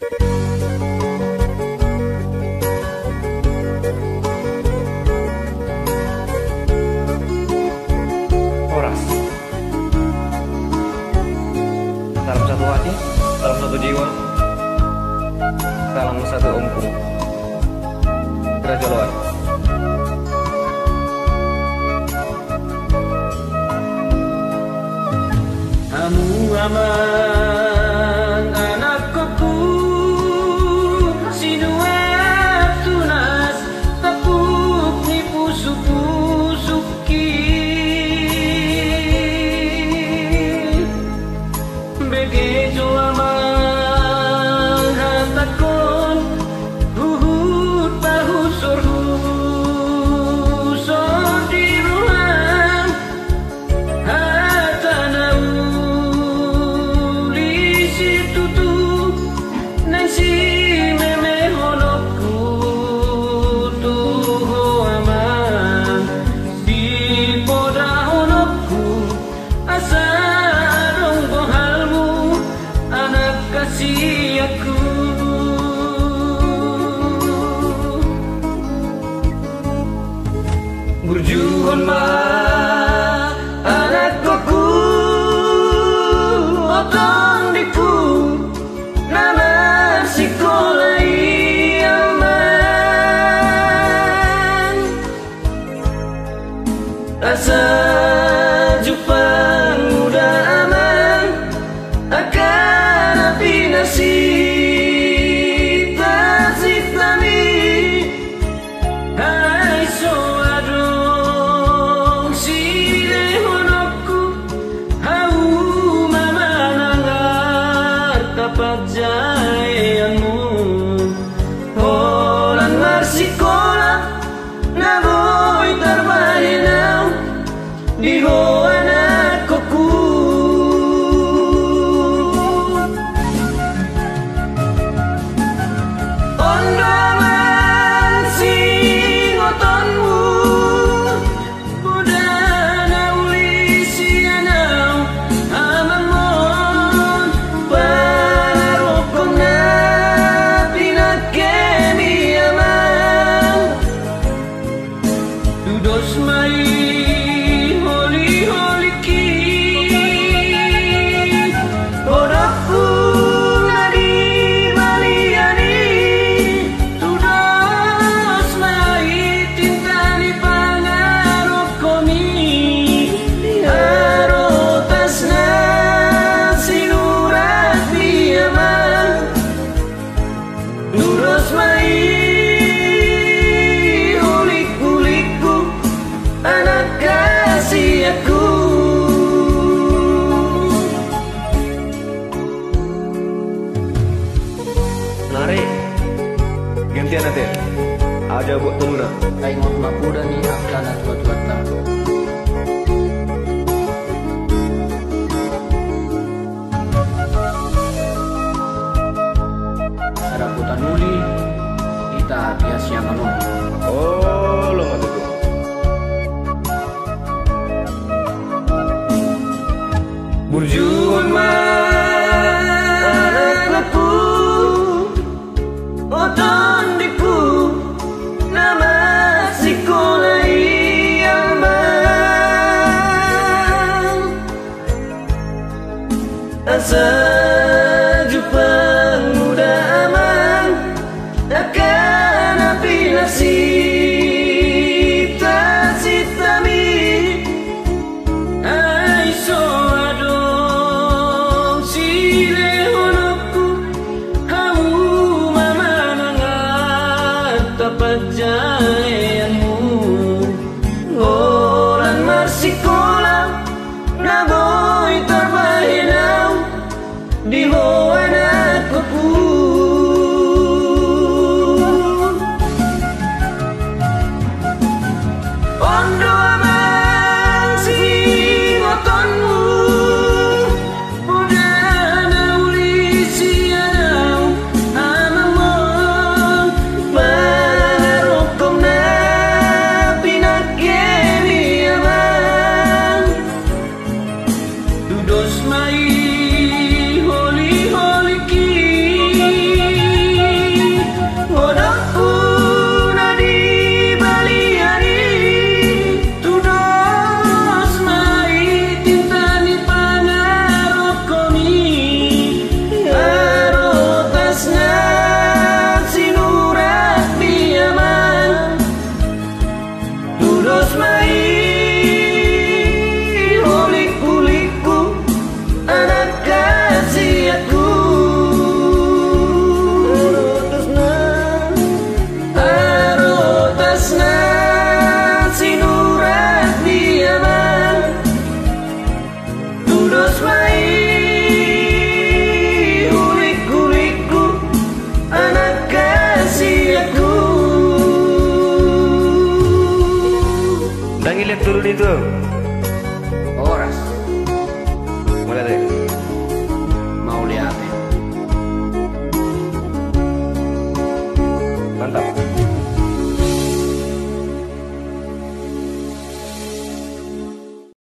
Horas. Salam satu hati, salam satu jiwa, salam satu ompong. Kerajaan. Kamu aman anak koku, si Duet tunas tepuk ni pusuk-pusuki begitu aman hatakon huhut bahut sorhusor di ruang hatanau si meme honokku tuho aman di poda honokku asa ronggo halmu anak kasih aku berjuang mah anak koku otong diku nama sekolah aman rasa Jepang udah aman akan api nasib tasik tami hai so adong si honokku hau mama nangar tapat jayanmu orang marsikola na boy terbahinau di anak koku ondoman sing otonmu budana ulisi anau amamon parokona pinakemi amau dudos mai gantian nanti aja buat tuna kain ngot makuda ni akana tuat-tuatan ada putan nuli kita bias yang anu oh lo mati tuh berjuang asa Jepang udah aman akan api nasib tasik tami hai so adong sile honokku kamu mama nangat tapat jayanmu orang marsikola na boy terbahinau di itu? Horas. Mulai deh. Mau lihat. Mantap.